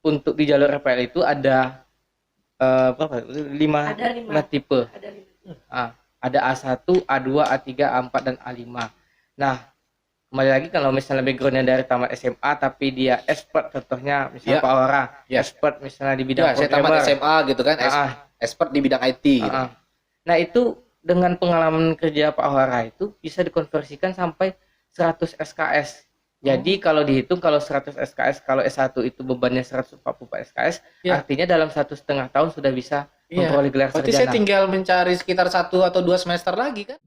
untuk di jalur RPL itu ada berapa? Ada 5 tipe. Ada 5. Ada A1, A2, A3, A4 dan A5. Nah, kembali lagi kalau misalnya backgroundnya dari tamat SMA tapi dia expert, contohnya misalnya Pak Ora, expert misalnya di bidang saya tamat programmer. SMA gitu kan, expert di bidang IT gitu. Nah, itu dengan pengalaman kerja Pak Ora itu bisa dikonversikan sampai 100 SKS. Jadi kalau dihitung kalau 100 SKS, kalau S1 itu bebannya 144 SKS, artinya dalam 1,5 tahun sudah bisa memperoleh gelar sarjana. Berarti saya tinggal mencari sekitar 1 atau 2 semester lagi kan?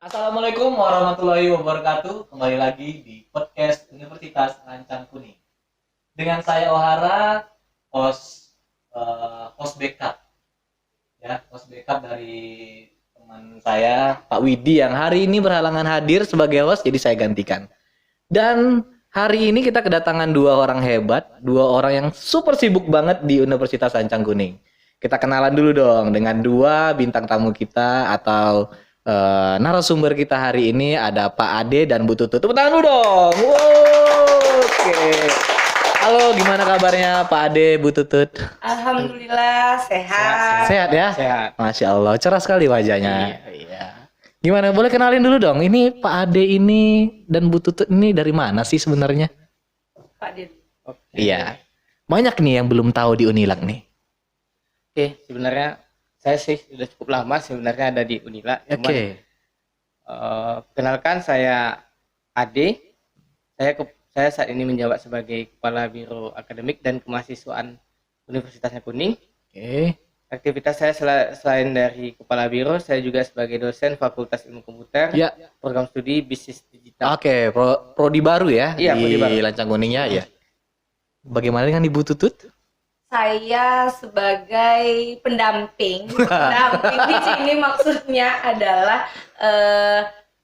Assalamualaikum warahmatullahi wabarakatuh. Kembali lagi di podcast Universitas Lancang Kuning. Dengan saya Ohara, host backup. Ya, host backup dari teman saya Pak Widi yang hari ini berhalangan hadir sebagai host, jadi saya gantikan. Dan hari ini kita kedatangan 2 orang hebat, 2 orang yang super sibuk banget di Universitas Lancang Kuning. Kita kenalan dulu dong dengan 2 bintang tamu kita atau narasumber kita hari ini, ada Pak Ade dan Bu Tutut. Tepuk tangan dulu dong. Wow, oke. Halo, gimana kabarnya Pak Ade, Bu Tutut? Alhamdulillah sehat. Sehat ya? Sehat. Masya Allah, cerah sekali wajahnya. Iya. Gimana, boleh kenalin dulu dong. Ini Pak Ade ini dan Bu Tutut ini dari mana sih sebenarnya? Pak Din. Iya. Banyak nih yang belum tahu di Unilag nih. Oke, sebenarnya saya sih sudah cukup lama sebenarnya ada di Unila. Oke. Kenalkan, saya Ade. Saya saat ini menjabat sebagai Kepala Biro Akademik dan Kemahasiswaan Universitasnya Kuning. Oke. Aktivitas saya selain dari Kepala Biro, saya juga sebagai dosen Fakultas Ilmu Komputer, program studi Bisnis Digital. Oke, prodi baru ya, Iya, di prodi baru. Lancang Kuning ya. Bagaimana dengan Ibu Tutut? Saya sebagai pendamping. Pendamping di sini maksudnya adalah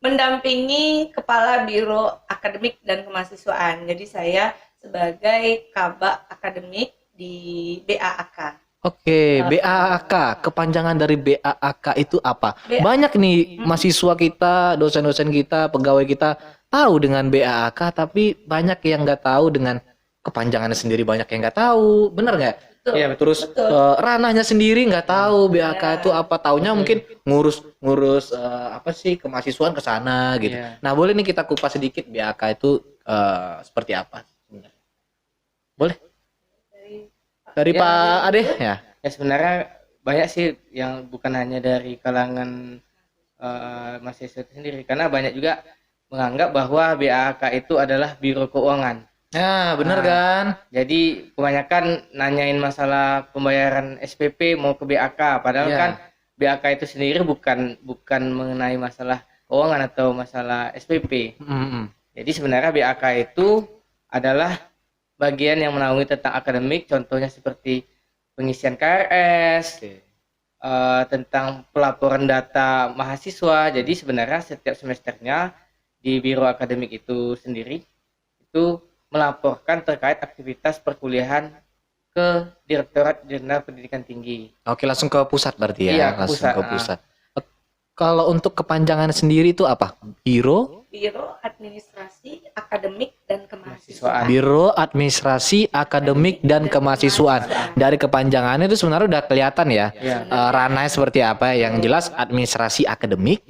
mendampingi Kepala Biro Akademik dan Kemahasiswaan. Jadi saya sebagai Kabak Akademik di BAAK. Oke, BAAK, kepanjangan dari BAAK itu apa? Banyak nih mahasiswa kita, dosen-dosen kita, pegawai kita tahu dengan BAAK, tapi banyak yang nggak tahu dengan kepanjangannya sendiri, banyak yang nggak tahu, bener nggak? Iya, Terus ranahnya sendiri nggak tahu BAAK itu apa, taunya mungkin ngurus apa sih kemahasiswaan ke sana gitu. Nah, boleh nih kita kupas sedikit BAAK itu seperti apa sebenarnya? Boleh? Dari Pak Ade ya? Ya, sebenarnya banyak sih yang bukan hanya dari kalangan mahasiswa itu sendiri, karena banyak juga menganggap bahwa BAK itu adalah biro keuangan. Nah, benar kan? Jadi kebanyakan nanyain masalah pembayaran SPP mau ke BAK, padahal kan BAK itu sendiri bukan mengenai masalah keuangan atau masalah SPP. Jadi sebenarnya BAK itu adalah bagian yang menaungi tentang akademik, contohnya seperti pengisian KRS, tentang pelaporan data mahasiswa. Jadi sebenarnya setiap semesternya di biro akademik itu sendiri itu melaporkan terkait aktivitas perkuliahan ke Direktorat Jenderal Pendidikan Tinggi. Oke, langsung ke pusat berarti ya? Iya, langsung ke pusat. Kalau untuk kepanjangan sendiri itu apa? Biro Administrasi Akademik dan Kemahasiswaan. Biro Administrasi Akademik dan Kemahasiswaan. Dari kepanjangannya itu sebenarnya udah kelihatan ya. Ranahnya seperti apa. Yang jelas administrasi akademik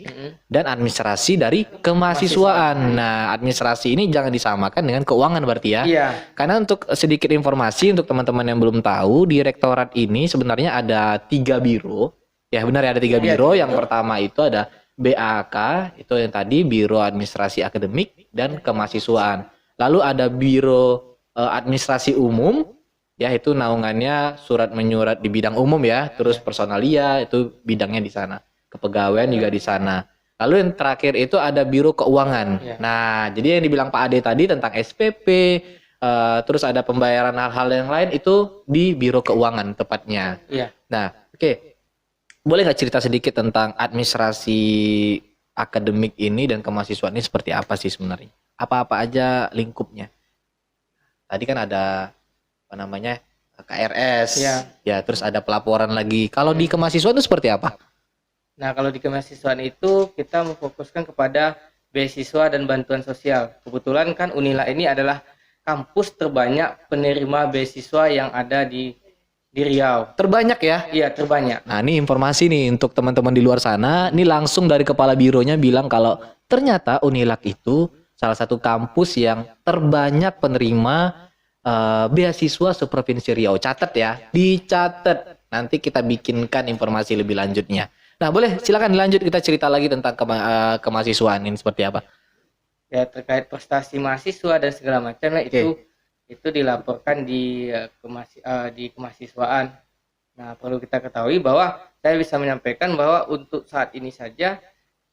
dan administrasi dari kemahasiswaan. Nah, administrasi ini jangan disamakan dengan keuangan berarti ya. Iya. Karena untuk sedikit informasi untuk teman-teman yang belum tahu, direktorat ini sebenarnya ada 3 biro. Ya benar ya, ada 3 biro. Yang pertama itu ada BAK, itu yang tadi Biro Administrasi Akademik dan Kemahasiswaan. Lalu ada Biro Administrasi Umum, ya itu naungannya surat menyurat di bidang umum ya. Terus personalia itu bidangnya di sana. Kepegawaian juga di sana. Lalu yang terakhir itu ada Biro Keuangan. Nah, jadi yang dibilang Pak Ade tadi tentang SPP, terus ada pembayaran hal-hal yang lain itu di Biro Keuangan tepatnya. Nah, oke. Boleh nggak cerita sedikit tentang administrasi akademik ini dan kemahasiswaan ini seperti apa sih sebenarnya? Apa-apa aja lingkupnya? Tadi kan ada apa namanya KRS. Iya. Ya, terus ada pelaporan lagi. Kalau di kemahasiswaan itu seperti apa? Nah, kalau di kemahasiswaan itu kita memfokuskan kepada beasiswa dan bantuan sosial. Kebetulan kan Unila ini adalah kampus terbanyak penerima beasiswa yang ada di Riau. Terbanyak ya? Iya, terbanyak. Nah, ini informasi nih untuk teman-teman di luar sana. Ini langsung dari kepala bironya bilang kalau ternyata Unilak itu salah satu kampus yang terbanyak penerima beasiswa seprovinsi Riau. Catat ya, dicatat. Nanti kita bikinkan informasi lebih lanjutnya. Nah, boleh silakan dilanjut, kita cerita lagi tentang kemahasiswaan ini seperti apa. Ya, terkait prestasi mahasiswa dan segala macamnya itu dilaporkan di kemahasiswaan. Nah, perlu kita ketahui bahwa saya bisa menyampaikan bahwa untuk saat ini saja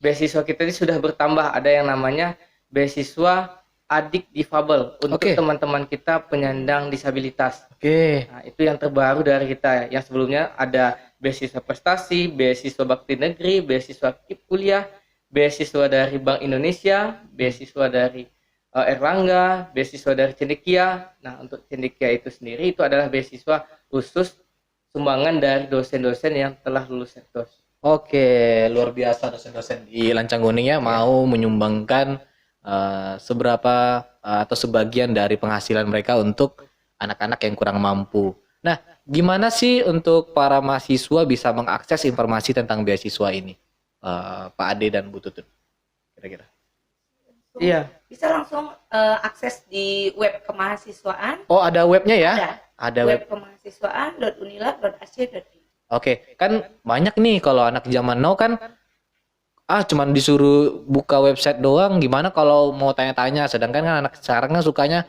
beasiswa kita ini sudah bertambah. Ada yang namanya beasiswa adik difabel untuk teman-teman kita penyandang disabilitas. Nah, itu yang terbaru dari kita. Yang sebelumnya ada beasiswa prestasi, beasiswa bakti negeri, beasiswa KIP kuliah, beasiswa dari Bank Indonesia, beasiswa dari Erlangga, beasiswa dari Cendekia. Nah, untuk Cendekia itu sendiri itu adalah beasiswa khusus sumbangan dari dosen-dosen yang telah lulus sektos. Oke, luar biasa dosen-dosen di Lancang Kuning ya mau menyumbangkan seberapa atau sebagian dari penghasilan mereka untuk anak-anak yang kurang mampu. Nah, gimana sih untuk para mahasiswa bisa mengakses informasi tentang beasiswa ini, Pak Ade dan Bu Tutut? Kira-kira. Iya. Bisa langsung akses di web kemahasiswaan. Oh, ada webnya ya? Ada web kemahasiswaan.unilab.ac.id. Oke, kan banyak nih kalau anak zaman now kan cuman disuruh buka website doang, gimana kalau mau tanya-tanya, sedangkan kan anak sekarang kan sukanya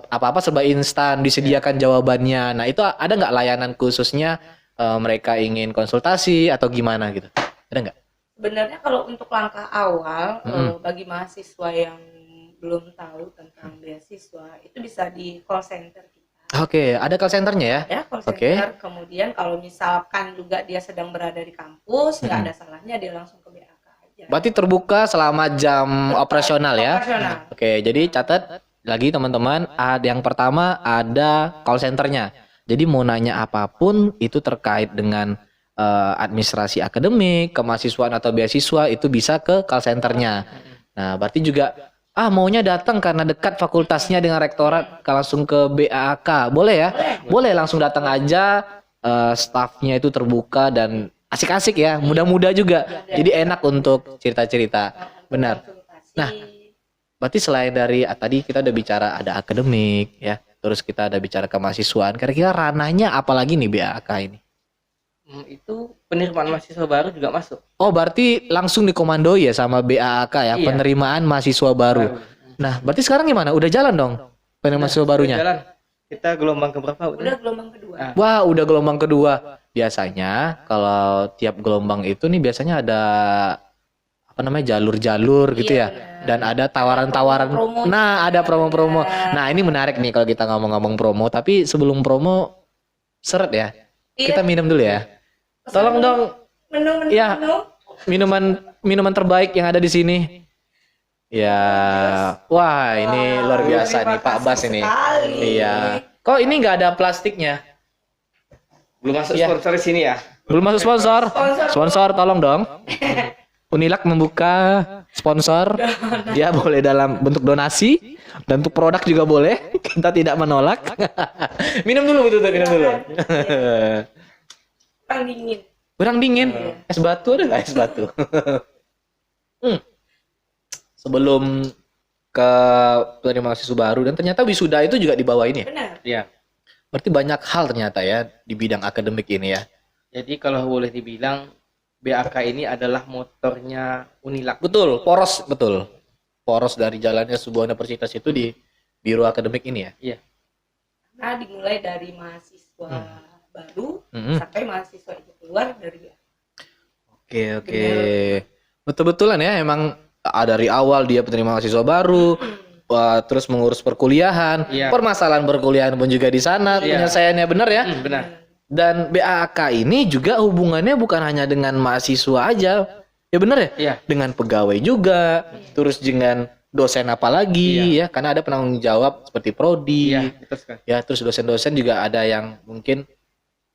apa-apa serba instan, disediakan jawabannya. Nah, itu ada nggak layanan khususnya mereka ingin konsultasi atau gimana gitu? Ada nggak? Sebenarnya kalau untuk langkah awal bagi mahasiswa yang belum tahu tentang beasiswa itu bisa di call center kita. Oke, ada call centernya ya? Ya, call center. Kemudian kalau misalkan juga dia sedang berada di kampus, nggak ada salahnya dia langsung ke BAK aja. Berarti terbuka selama jam operasional ya? Operasional. Oke, jadi catat lagi teman-teman, yang pertama ada call centernya. Jadi mau nanya apapun itu terkait dengan administrasi akademik, kemahasiswaan atau beasiswa itu bisa ke call centernya. Nah, berarti juga maunya datang karena dekat fakultasnya dengan rektorat, langsung ke BAK. Boleh ya? Boleh langsung datang aja, staffnya itu terbuka dan asik-asik ya, muda-muda juga. Jadi enak untuk cerita-cerita. Benar. Nah, berarti selain dari tadi kita udah bicara ada akademik ya, terus kita ada bicara kemahasiswaan. Kira-kira ranahnya apalagi nih BAK ini? Itu penerimaan mahasiswa baru juga masuk. Oh, berarti langsung dikomandoi ya sama BAK ya, Iya. penerimaan mahasiswa baru. Nah, berarti sekarang gimana? Udah jalan dong penerimaan mahasiswa barunya? Jalan. Kita gelombang keberapa? Udah gelombang kedua. Wah, udah gelombang kedua. Biasanya kalau tiap gelombang itu nih biasanya ada apa namanya jalur-jalur gitu ya. Dan ada tawaran-tawaran. Nah, ada promo-promo. Nah, ini menarik nih kalau kita ngomong-ngomong promo. Tapi sebelum promo, seret ya. Kita minum dulu ya. Tolong dong. Menu. Ya, minuman terbaik yang ada di sini. Ya, wah ini luar biasa nih Pak Bas ini. Iya. Kok ini nggak ada plastiknya? Belum masuk sponsor di sini ya. Belum masuk sponsor. Sponsor tolong dong. Unilak membuka sponsor. Dia boleh dalam bentuk donasi dan untuk produk juga boleh. Kita tidak menolak. Minum dulu betul, minum dulu. Kurang dingin. Kurang dingin. Es batu ada nggak es batu? Sebelum ke penerima mahasiswa baru dan ternyata wisuda itu juga dibawa ini ya? Benar. Iya. Berarti banyak hal ternyata ya di bidang akademik ini ya. Jadi kalau boleh dibilang BAK ini adalah motornya Unilak. Betul, poros betul. Poros dari jalannya sebuah universitas itu di biro akademik ini ya. Iya. Nah, dimulai dari mahasiswa baru sampai mahasiswa itu keluar dari BAK. Oke. Betul-betulan ya emang dari awal dia penerima mahasiswa baru, terus mengurus perkuliahan, permasalahan perkuliahan pun juga di sana penyelesaiannya benar ya. Benar. Dan BAK ini juga hubungannya bukan hanya dengan mahasiswa aja, ya benar ya? Iya. Dengan pegawai juga, terus dengan dosen apa lagi ya, karena ada penanggung jawab seperti prodi. Iya, betul sekali. Ya, terus dosen-dosen juga ada yang mungkin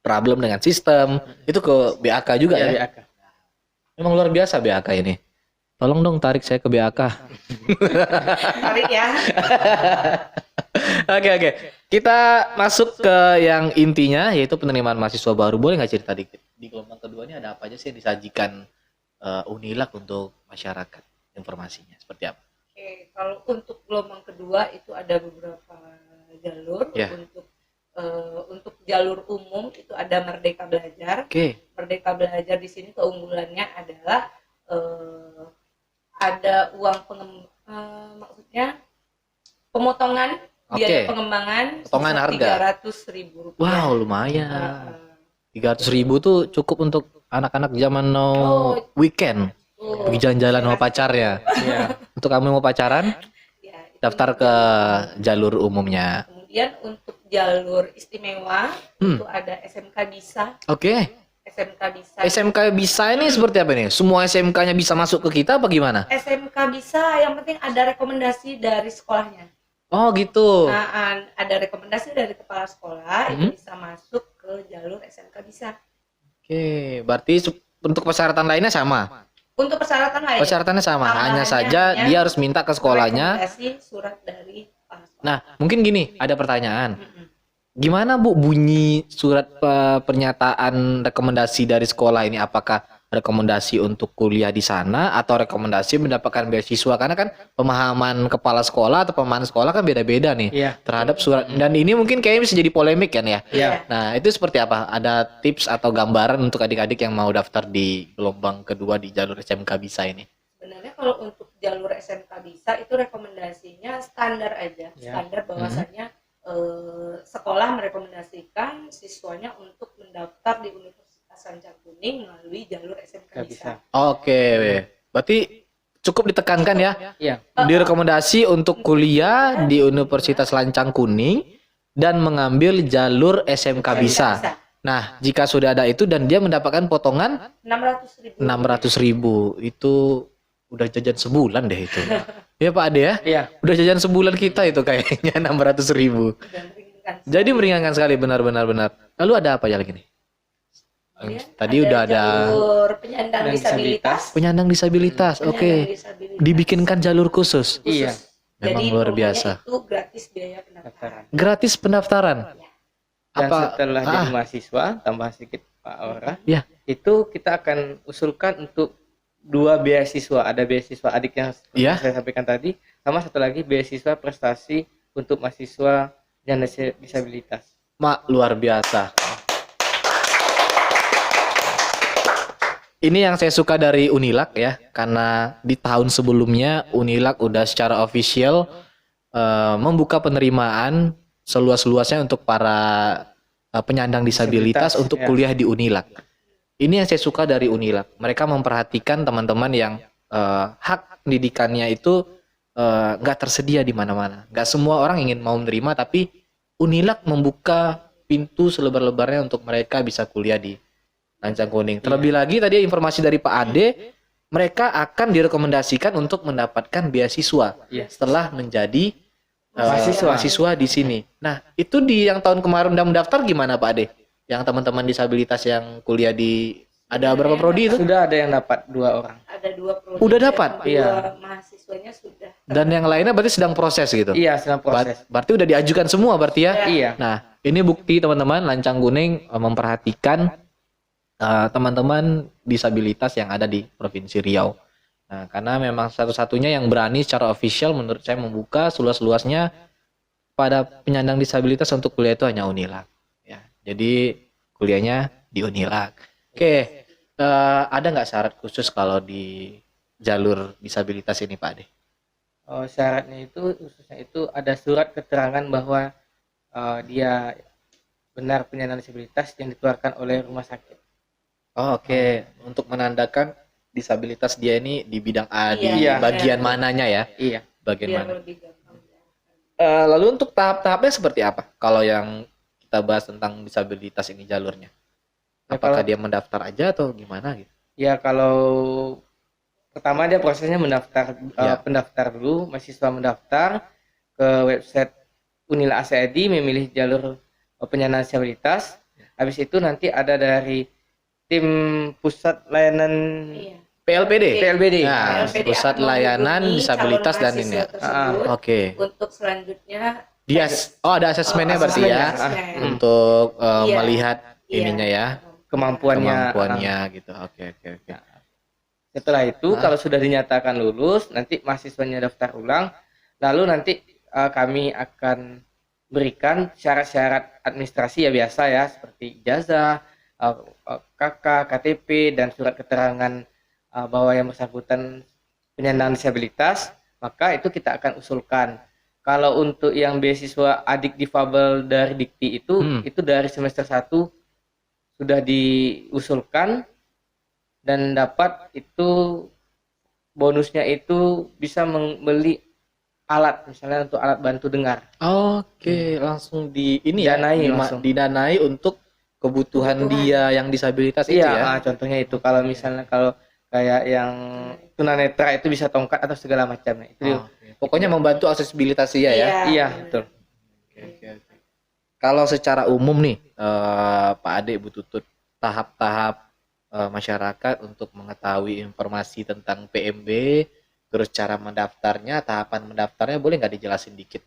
problem dengan sistem. Itu ke BAK juga Iya, ya. BAK. Memang luar biasa BAK ini. Tolong dong tarik saya ke BAK. Tarik ya. Oke. Kita masuk ke yang intinya, yaitu penerimaan mahasiswa baru. Boleh nggak cerita dikit? Di gelombang kedua ini ada apa aja sih yang disajikan Unilak untuk masyarakat? Informasinya seperti apa? Oke, kalau untuk gelombang kedua itu ada beberapa jalur. Ya. Untuk jalur umum itu ada Merdeka Belajar. Oke. Merdeka Belajar di sini keunggulannya adalah ada uang maksudnya pemotongan biaya pengembangan Potongan harga. Rp300.000. Wow, lumayan. 300.000 tuh cukup untuk anak-anak zaman now weekend. Pergi jalan-jalan sama pacarnya. Iya. Untuk kamu yang mau pacaran, Ya, itu daftar ke jalur umumnya. kemudian untuk jalur istimewa itu ada SMK Bisa. Oke. SMK Bisa. SMK Bisa ini seperti apa nih? Semua SMK-nya bisa masuk ke kita apa gimana? SMK Bisa yang penting ada rekomendasi dari sekolahnya. Oh gitu. Nah, ada rekomendasi dari kepala sekolah itu bisa masuk ke jalur SMK Bisa. Oke, berarti untuk persyaratan lainnya sama. Untuk persyaratan lain. Persyaratannya sama, hanya Tambahannya saja hanya dia harus minta ke sekolahnya. rekomendasi surat dari kepala sekolah. Nah, mungkin gini, ada pertanyaan. Gimana Bu bunyi surat pernyataan rekomendasi dari sekolah ini? Apakah rekomendasi untuk kuliah di sana atau rekomendasi mendapatkan beasiswa? Karena kan pemahaman kepala sekolah atau pemahaman sekolah kan beda-beda nih terhadap surat. Dan ini mungkin kayaknya bisa jadi polemik kan ya? Iya. Nah, itu seperti apa? Ada tips atau gambaran untuk adik-adik yang mau daftar di gelombang kedua di jalur SMK Bisa ini? Sebenarnya kalau untuk jalur SMK Bisa itu rekomendasinya standar aja. Standar bahwasannya sekolah merekomendasikan siswanya untuk mendaftar di Universitas Sancang Kuning melalui jalur SMK Bisa. Oke, berarti cukup ditekankan ya. Iya. Direkomendasi untuk kuliah di Universitas Lancang Kuning dan mengambil jalur SMK Bisa. Nah, jika sudah ada itu dan dia mendapatkan potongan 600.000. 600.000 itu udah jajan sebulan deh itu. Iya Pak Ade ya? Iya. Udah jajan sebulan kita itu kayaknya 600.000. Jadi meringankan sekali benar-benar. Lalu ada apa ya lagi nih? Tadi udah ada jalur penyandang disabilitas. penyandang disabilitas. Oke. Dibikinkan jalur khusus. Iya. Memang Jadi luar pokoknya biasa. Itu gratis biaya pendaftaran. Gratis pendaftaran. Dan Apa? setelah jadi mahasiswa, tambah sedikit Pak Aura, Ya. itu kita akan usulkan untuk 2 beasiswa. Ada beasiswa adik yang saya sampaikan tadi, sama satu lagi beasiswa prestasi untuk mahasiswa yang disabilitas. Mak, luar biasa. Ini yang saya suka dari Unilak ya, karena di tahun sebelumnya Unilak udah secara official membuka penerimaan seluas-luasnya untuk para penyandang disabilitas untuk kuliah di Unilak. Ini yang saya suka dari Unilak. Mereka memperhatikan teman-teman yang hak pendidikannya itu nggak tersedia di mana-mana. Nggak semua orang ingin mau menerima, tapi Unilak membuka pintu selebar-lebarnya untuk mereka bisa kuliah di Lancang Kuning. Terlebih lagi tadi informasi dari Pak Ade, mereka akan direkomendasikan untuk mendapatkan beasiswa setelah menjadi mahasiswa di sini. Nah, itu di yang tahun kemarin udah mendaftar gimana Pak Ade? Yang teman-teman disabilitas yang kuliah di ada berapa prodi itu? Sudah ada yang dapat 2 orang. Ada 2 prodi. Udah dapat? Iya. Mahasiswanya sudah. Dan yang lainnya berarti sedang proses gitu? Iya, sedang proses. Berarti udah diajukan semua berarti ya? Iya. Nah, ini bukti teman-teman Lancang Kuning memperhatikan teman-teman disabilitas yang ada di Provinsi Riau. Nah, karena memang satu-satunya yang berani secara official menurut saya membuka seluas-luasnya pada penyandang disabilitas untuk kuliah itu hanya Unilak. Ya, jadi kuliahnya di Unilak. Oke, ada nggak syarat khusus kalau di jalur disabilitas ini Pak Ade? Oh, syaratnya itu khususnya itu ada surat keterangan bahwa dia benar penyandang disabilitas yang dikeluarkan oleh rumah sakit. Oh, oke. Untuk menandakan disabilitas dia ini di bidang A, di Iya. bagian mananya ya? Iya. Bagian Biar mana? lebih gampang. Lalu untuk tahap-tahapnya seperti apa? Kalau yang kita bahas tentang disabilitas ini jalurnya, Ya, apakah kalau- dia mendaftar aja atau gimana gitu? Ya, kalau pertama dia prosesnya mendaftar, pendaftar dulu, mahasiswa mendaftar ke website Unila ACID, memilih jalur penyandang disabilitas. Habis itu nanti ada dari tim pusat layanan PLPD. PLBD. Nah, PLPD pusat akan layanan menghubungi disabilitas calon dan ini. mahasiswa tersebut Oke. untuk selanjutnya Dia ada asesmennya berarti ya. asesmen. Untuk Iya. melihat Iya. ininya ya, Kemampuannya. gitu. Oke. Setelah itu kalau sudah dinyatakan lulus, nanti mahasiswanya daftar ulang, lalu nanti kami akan berikan syarat-syarat administrasi ya biasa ya, seperti ijazah, KK, KTP, dan surat keterangan bahwa yang bersangkutan penyandang disabilitas. Maka itu kita akan usulkan. Kalau untuk yang beasiswa adik difabel dari Dikti itu dari semester 1 sudah diusulkan, dan dapat itu bonusnya itu bisa membeli alat, misalnya untuk alat bantu dengar. Oke, langsung didanai untuk kebutuhan dia yang disabilitas itu ya. Contohnya itu kalau misalnya kalau kayak yang tunanetra itu bisa tongkat atau segala macamnya itu. Pokoknya membantu aksesibilitas dia ya. Iya, betul. Oke. Kalau secara umum nih, Pak Ade, Bu Tutut, tahap-tahap masyarakat untuk mengetahui informasi tentang PMB, terus cara mendaftarnya, tahapan mendaftarnya, boleh nggak dijelasin dikit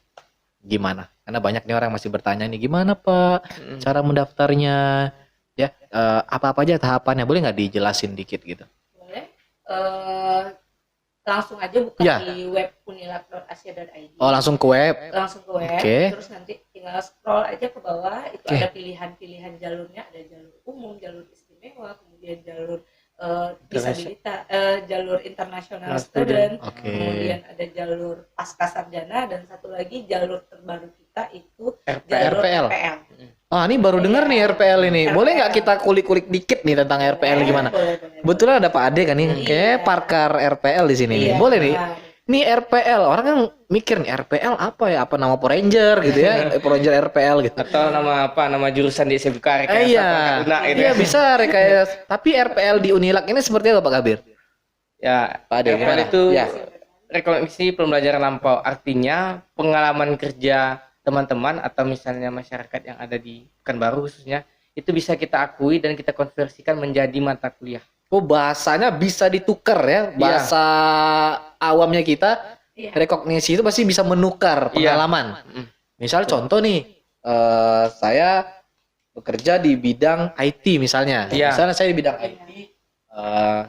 gimana? Karena banyak nih orang masih bertanya nih, gimana Pak cara mendaftarnya? Ya, apa-apa aja tahapannya, boleh nggak dijelasin dikit gitu? Boleh. Langsung aja buka di web unilab.asia.id. Oh, langsung ke web. Terus nanti tinggal scroll aja ke bawah, itu ada pilihan-pilihan jalurnya, ada jalur umum, jalur istimewa, kemudian jalur disabilitas, jalur international student, kemudian ada jalur pasca sarjana, dan satu lagi jalur terbaru kita itu jalur RPL. Ini baru dengar nih RPL ini. Boleh nggak kita kulik-kulik dikit nih tentang RPL gimana? Betulan ada Pak Ade kan nih, kayak parkar RPL di sini nih. Boleh nih. Nih RPL, orang kan mikir nih RPL apa ya? Apa nama Power Ranger gitu ya? Power Ranger RPL gitu. Atau nama jurusan di SMK rekayasa. Iya, bisa rekayasa. Tapi RPL di Unilab ini seperti apa Pak Kabir? Ya, Pak Ade, RPL itu rekoneksi pembelajaran lampau, artinya pengalaman kerja teman-teman atau misalnya masyarakat yang ada di Pekanbaru khususnya, itu bisa kita akui dan kita konversikan menjadi mata kuliah. Oh, bahasanya bisa ditukar ya, bahasa awamnya kita, rekognisi itu pasti bisa menukar pengalaman. Misal contoh nih, saya bekerja di bidang IT misalnya. Misalnya saya di bidang IT,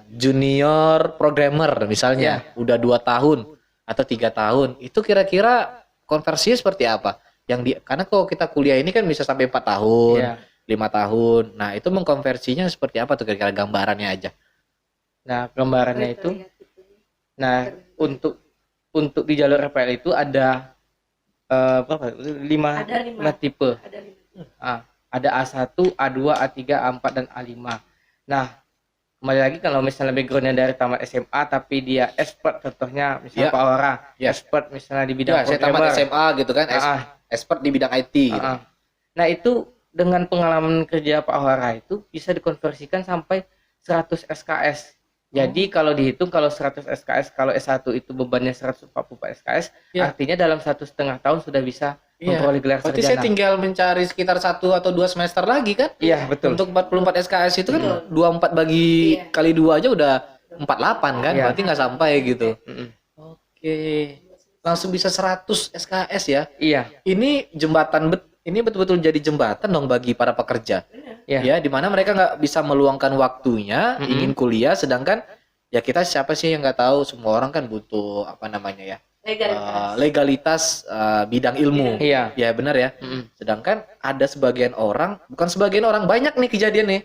junior programmer misalnya, udah 2 tahun atau 3 tahun, itu kira-kira konversinya seperti apa? Karena kalau kita kuliah ini kan bisa sampai 4 tahun, 5 tahun. Nah, itu mengkonversinya seperti apa tuh kira-kira gambarannya aja? Nah, gambarannya itu, untuk di jalur RPL itu ada berapa? 5 tipe. Ada A1, A2, A3, A4, dan A5. Nah, kembali lagi kalau misalnya backgroundnya dari tamat SMA tapi dia expert, contohnya misalnya Pak Aura, expert misalnya di bidang saya tamat SMA gitu kan, expert di bidang IT gitu. Nah, itu dengan pengalaman kerja Pak Aura itu bisa dikonversikan sampai 100 SKS. Jadi kalau dihitung, kalau 100 SKS, kalau S1 itu bebannya 144 SKS, artinya dalam 1,5 tahun sudah bisa memperoleh gelar sarjana. Berarti saya tinggal mencari sekitar 1 atau 2 semester lagi kan? Iya, betul. Untuk 44 SKS itu kan 24 bagi kali 2 aja udah 48 kan? Berarti nggak sampai gitu. Oke. Langsung bisa 100 SKS ya? Iya. Ini ini betul-betul jadi jembatan dong bagi para pekerja. Ya, di mana mereka nggak bisa meluangkan waktunya ingin kuliah, sedangkan ya kita siapa sih yang nggak tahu, semua orang kan butuh apa namanya ya, legalitas bidang ilmu. Ya benar ya. Sedangkan ada sebagian orang, bukan sebagian orang, banyak nih kejadian nih,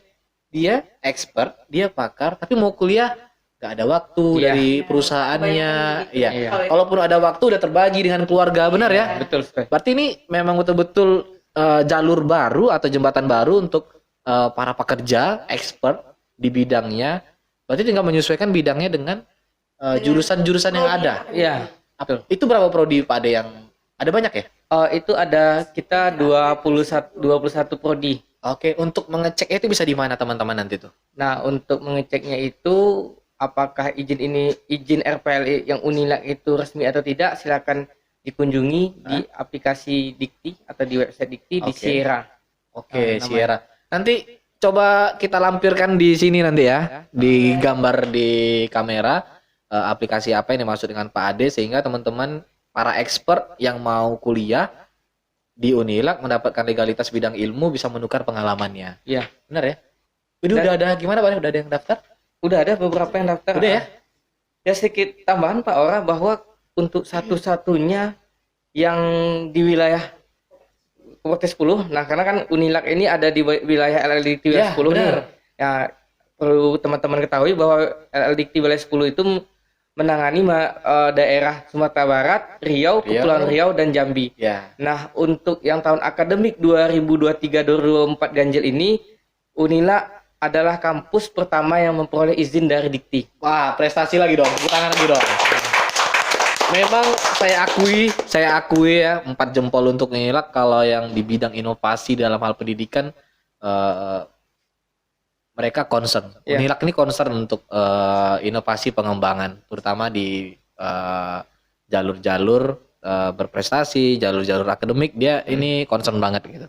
dia expert, dia pakar, tapi mau kuliah nggak ada waktu dari perusahaannya. Kalaupun ada waktu udah terbagi dengan keluarga, benar ya? Betul sekali. Berarti ini memang betul-betul jalur baru atau jembatan baru untuk para pekerja expert di bidangnya. Berarti tinggal menyesuaikan bidangnya dengan jurusan-jurusan yang ada. Iya. Itu berapa prodi Pak Ade yang ada, banyak ya? Itu ada kita 21 prodi. Oke, untuk mengeceknya itu bisa di mana teman-teman nanti tuh? Nah, untuk mengeceknya itu apakah izin RPL yang Unilag itu resmi atau tidak, silakan dikunjungi di aplikasi Dikti atau di website Dikti di Sierra. Oke, Sierra. Nanti coba kita lampirkan di sini nanti ya, di gambar di kamera aplikasi apa yang dimaksud dengan Pak Ade, sehingga teman-teman para expert yang mau kuliah di Unilag mendapatkan legalitas bidang ilmu bisa menukar pengalamannya. Iya, Benar ya? Udah ada gimana Pak? Udah ada yang daftar? udah ada beberapa yang daftar. Udah ya? Ya sedikit tambahan Pak Ora, bahwa untuk satu-satunya yang di wilayah Kabupaten 10. Nah, karena kan Unilag ini ada di wilayah LLDT wilayah 10 nih. benar. Ya, perlu teman-teman ketahui bahwa LLDT wilayah 10 itu menangani daerah Sumatera Barat, Riau, Kepulauan Riau dan Jambi. Ya. Nah, untuk yang tahun akademik 2023-2024 ganjil ini, Unilag adalah kampus pertama yang memperoleh izin dari Dikti. Wah, prestasi lagi dong. Tepuk tangan lagi dong. Memang saya akui ya 4 jempol untuk Unilag kalau yang di bidang inovasi dalam hal pendidikan mereka concern. Unilag ini concern untuk inovasi pengembangan, terutama di jalur-jalur berprestasi, jalur-jalur akademik dia ini concern banget gitu.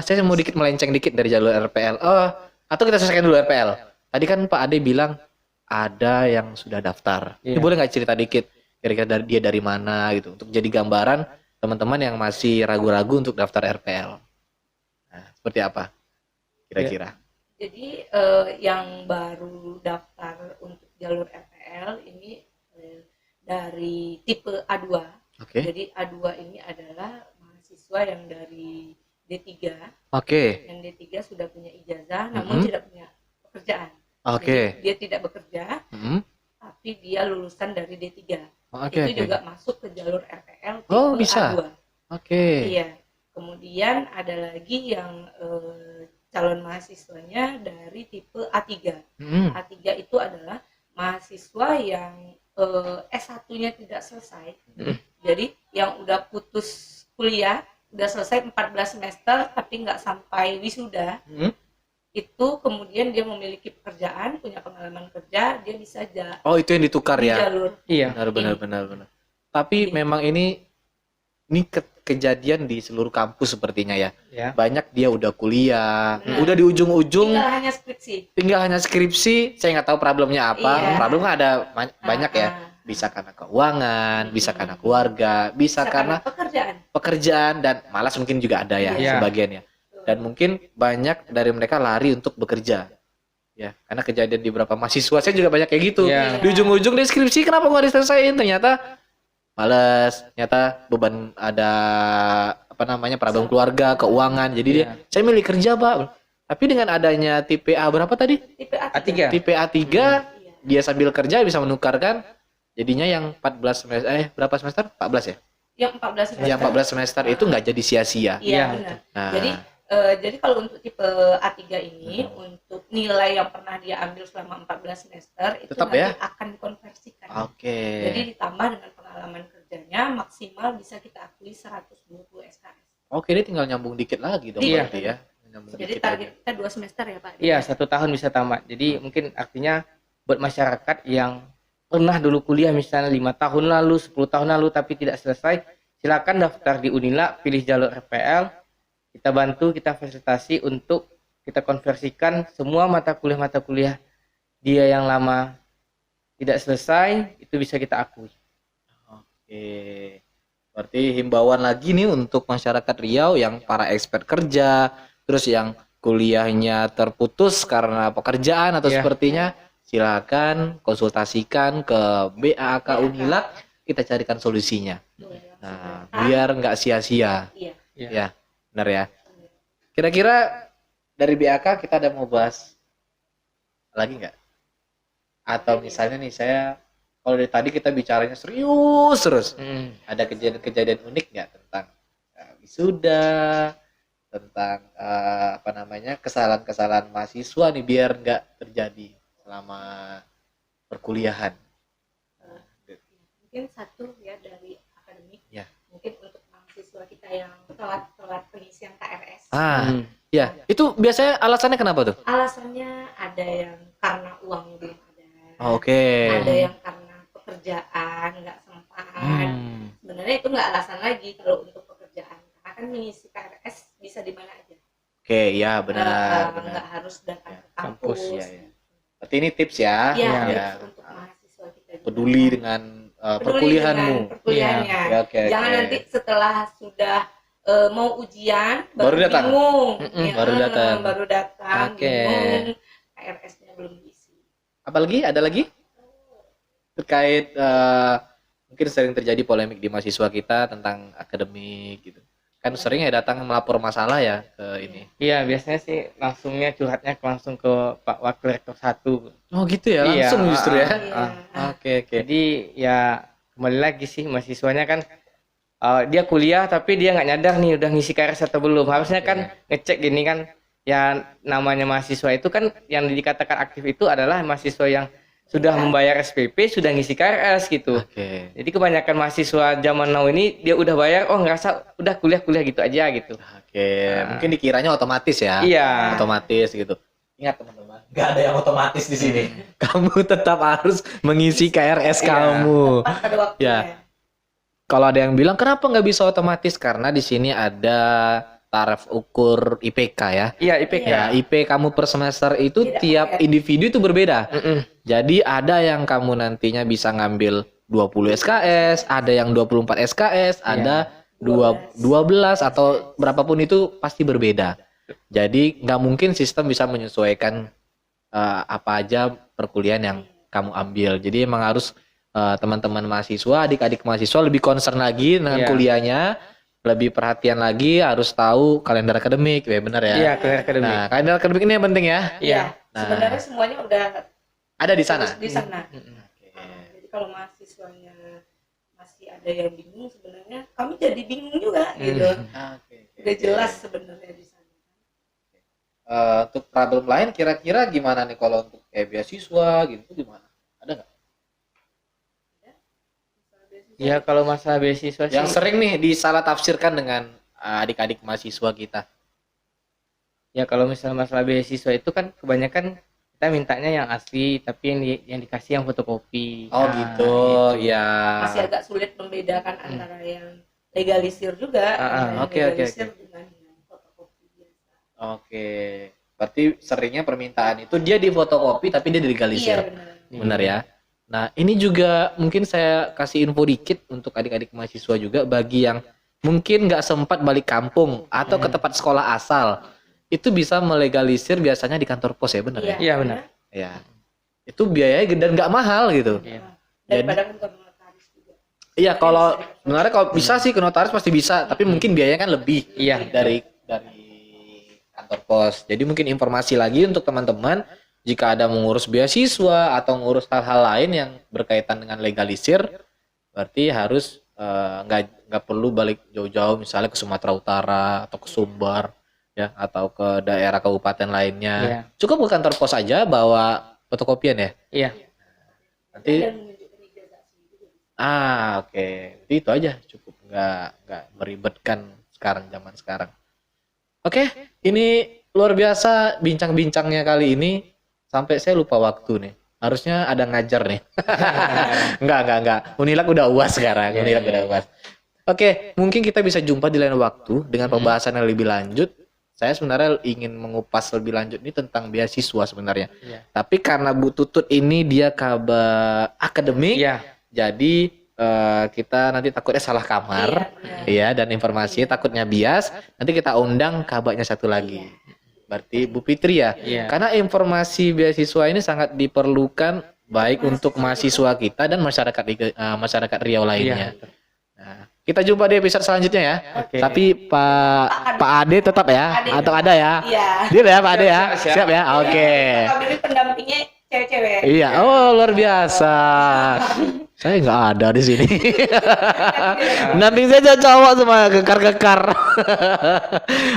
Saya mau melenceng dikit dari jalur RPL. Atau kita selesaikan dulu RPL. Tadi kan Pak Ade bilang ada yang sudah daftar. Ini boleh nggak cerita dikit? Kira-kira dia dari mana gitu, untuk jadi gambaran teman-teman yang masih ragu-ragu untuk daftar RPL. Nah, seperti apa kira-kira? Jadi yang baru daftar untuk jalur RPL ini dari tipe A2. Jadi A2 ini adalah mahasiswa yang dari D3. Yang D3 sudah punya ijazah namun tidak punya pekerjaan. Jadi dia tidak bekerja, tapi dia lulusan dari D3. Itu juga masuk ke jalur RPL tipe bisa. A2. Iya. Kemudian ada lagi yang calon mahasiswanya dari tipe A3. A3 itu adalah mahasiswa yang S1-nya tidak selesai. Jadi yang udah putus kuliah, udah selesai 14 semester tapi nggak sampai wisuda. Itu kemudian dia memiliki pekerjaan, punya pengalaman kerja, dia bisa itu yang ditukar di ya. jalur. Iya. Benar. Tapi memang ini kejadian di seluruh kampus sepertinya ya. Banyak dia udah kuliah, udah di ujung-ujung tinggal hanya skripsi. Saya nggak tahu problemnya apa. Problem kan ada banyak ya. Bisa karena keuangan, bisa karena keluarga, bisa karena pekerjaan dan malas mungkin juga ada ya sebagian ya. Dan mungkin banyak dari mereka lari untuk bekerja. Ya, karena kejadian di beberapa mahasiswa saya juga banyak kayak gitu. Di ujung-ujung deskripsi kenapa nggak diselesain, ternyata malas, ternyata beban ada problem keluarga, keuangan. Jadi saya milih kerja, Pak. Tapi dengan adanya tipe A berapa tadi? Tipe A3. Tipe A3 dia sambil kerja bisa menukarkan, jadinya yang 14 semester berapa semester? 14 ya? Yang 14 semester. Yang 14 semester itu nggak jadi sia-sia. Iya, benar. Nah. Jadi kalau untuk tipe A3 ini untuk nilai yang pernah dia ambil selama 14 semester itu tetap nanti akan dikonversikan. Jadi ditambah dengan pengalaman kerjanya maksimal bisa kita akui 120 SKS. Dia tinggal nyambung dikit lagi dong berarti ya. Jadi target kita 2 semester ya Pak? Iya, 1 tahun bisa tamat. Jadi mungkin artinya buat masyarakat yang pernah dulu kuliah misalnya 5 tahun lalu, 10 tahun lalu tapi tidak selesai, silakan daftar di Unilag, pilih jalur RPL. Kita bantu, kita fasilitasi untuk kita konversikan semua mata kuliah dia yang lama tidak selesai, itu bisa kita akui. Berarti himbauan lagi nih untuk masyarakat Riau yang para expert kerja, terus yang kuliahnya terputus karena pekerjaan atau sepertinya, silakan konsultasikan ke BAK Unilag, kita carikan solusinya. Nah, biar nggak sia-sia. Ya. Benar ya. Kira-kira dari BAK kita ada mau bahas lagi nggak? Atau misalnya nih kalau dari tadi kita bicaranya serius terus, ada kejadian-kejadian unik nggak tentang wisuda, tentang kesalahan-kesalahan mahasiswa nih biar nggak terjadi selama perkuliahan? Mungkin satu ya dari akademik. Mungkin untuk mahasiswa kita yang telat pengisian KRS. Itu biasanya alasannya kenapa tuh? Alasannya ada yang karena uangnya belum ada. Oke. Ada yang karena pekerjaan nggak sempat. Sebenarnya itu nggak alasan lagi kalau untuk pekerjaan, karena kan mengisi KRS bisa di mana aja. Oke, ya benar. Nggak harus datang ke kampus, kampus. ya, ya. Berarti ini tips ya. Iya, Ya. tips untuk mahasiswa kita juga. Peduli dengan Peduli perkuliahanmu. dengan perkuliahannya. Ya, oke, Jangan oke. nanti setelah sudah mau ujian Baru datang. bingung. Baru datang. Baru datang. Oke. Bingung. KRS-nya belum diisi. Apalagi ada lagi terkait mungkin sering terjadi polemik di mahasiswa kita tentang akademik gitu. Kan sering ya datang melapor masalah ya ke ini. Iya, biasanya sih langsungnya curhatnya langsung ke Pak Wakil Rektor 1. Oh gitu ya, Iya, langsung justru ya. Iya. Oke, oke. Jadi ya kembali lagi sih mahasiswanya kan dia kuliah tapi dia nggak nyadar nih udah ngisi KRS atau belum. Harusnya kan ngecek gini kan, ya namanya mahasiswa itu kan yang dikatakan aktif itu adalah mahasiswa yang sudah membayar SPP, sudah ngisi KRS gitu. Oke. Jadi kebanyakan mahasiswa zaman now ini dia udah bayar, oh ngerasa udah kuliah-kuliah gitu aja gitu. Oke, mungkin dikiranya otomatis ya. Iya. Otomatis gitu. Ingat teman-teman, nggak ada yang otomatis di sini. Kamu tetap harus mengisi KRS kamu. Tepat pada waktunya. Ya. Kalau ada yang bilang kenapa nggak bisa otomatis, karena di sini ada taraf ukur IPK ya. Iya, IPK. Ya, IP kamu per semester itu Beda, tiap ya. individu itu berbeda. Mm-mm. Jadi ada yang kamu nantinya bisa ngambil 20 SKS, ada yang 24 SKS, ada 12 atau berapapun itu pasti berbeda. Jadi nggak mungkin sistem bisa menyesuaikan apa aja perkuliahan yang kamu ambil. Jadi emang harus teman-teman mahasiswa, adik-adik mahasiswa lebih concern lagi dengan Iya. kuliahnya, lebih perhatian lagi, harus tahu kalender akademik, ya benar ya. Iya, kalender akademik. Nah, kalender akademik ini yang penting ya. Iya. Nah. Sebenarnya semuanya udah Ada di sana. di sana. Mm-mm. Jadi kalau mahasiswanya masih ada yang bingung, sebenarnya kami jadi bingung juga gitu. Udah jelas sebenarnya di sana. Untuk problem lain kira-kira gimana nih kalau untuk kayak beasiswa gitu gimana? Ada nggak? Ya kalau masalah beasiswa sih Yang sering nih disalah tafsirkan dengan adik-adik mahasiswa kita. ya kalau misalnya masalah beasiswa itu kan kebanyakan kita mintanya yang asli tapi yang dikasih yang fotokopi. Oh Nah, gitu, itu. ya. Masih agak sulit membedakan antara yang legalisir juga, antara yang oke. legalisir dengan yang fotokopi biasa. Oke. Berarti seringnya permintaan itu dia di fotokopi tapi dia Iya dilegalisir. benar. Benar ya. Nah, ini juga mungkin saya kasih info dikit untuk adik-adik mahasiswa juga bagi yang mungkin nggak sempat balik kampung atau ke tempat sekolah asal. Itu bisa melegalisir biasanya di kantor pos ya, benar ya? Iya, benar. Ya. Itu biayanya gede dan nggak mahal gitu. Iya. Daripada kantor notaris juga. Iya, kalau sebenarnya kalau bisa sih ke notaris pasti bisa, tapi mungkin biayanya kan lebih Iya. dari kantor pos. Jadi mungkin informasi lagi untuk teman-teman jika ada mengurus beasiswa atau mengurus hal-hal lain yang berkaitan dengan legalisir, berarti harus nggak perlu balik jauh-jauh misalnya ke Sumatera Utara atau ke Sumbar ya atau ke daerah kabupaten lainnya. Iya. Cukup ke kantor pos aja bawa fotokopian ya. Iya. Nanti Dan menunjukkan ijazah asli juga. oke. Jadi itu aja cukup nggak meribetkan zaman sekarang. Oke, ini luar biasa bincang-bincangnya kali ini sampai saya lupa waktu nih. Harusnya ada ngajar nih. Enggak. Unilak udah UAS sekarang. Iya, Unilak iya, udah iya. UAS. Oke, mungkin kita bisa jumpa di lain waktu dengan pembahasan yang lebih lanjut. Saya sebenarnya ingin mengupas lebih lanjut ini tentang beasiswa sebenarnya. Iya. Tapi karena Bu Tutut ini dia kabar akademik, Iya. jadi kita nanti takutnya salah kamar. Iya, Iya, dan informasinya takutnya bias. Nanti kita undang kabaknya satu lagi. Berarti Bu Fitri ya. Iya. Karena informasi beasiswa ini sangat diperlukan baik untuk mahasiswa kita dan masyarakat Riau lainnya. Iya. Nah, kita jumpa di episode selanjutnya ya. Oke. Tapi Pak Ade tetap ya Ade. atau ada ya? Iya. Deal ya Pak Ade ya. Siap. Siap ya. Oke. Kami pendampingnya cewek-cewek. Iya. Oh, luar biasa. Saya nggak ada di sini. Pendamping saya cowok semua kekar-kekar.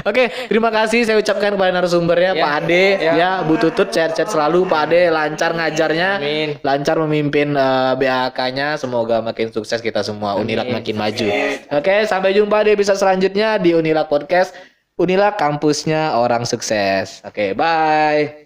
Oke, terima kasih saya ucapkan kepada narasumbernya Ya. Pak Ade, Ya. ya Bu Tutut sehat-sehat selalu Pak Ade, lancar ngajarnya, Amin. lancar memimpin BAK-nya, semoga makin sukses kita semua, Unilak Amin. makin maju. Oke, sampai jumpa di episode selanjutnya di Unilak Podcast. Unilak kampusnya orang sukses. Oke, bye.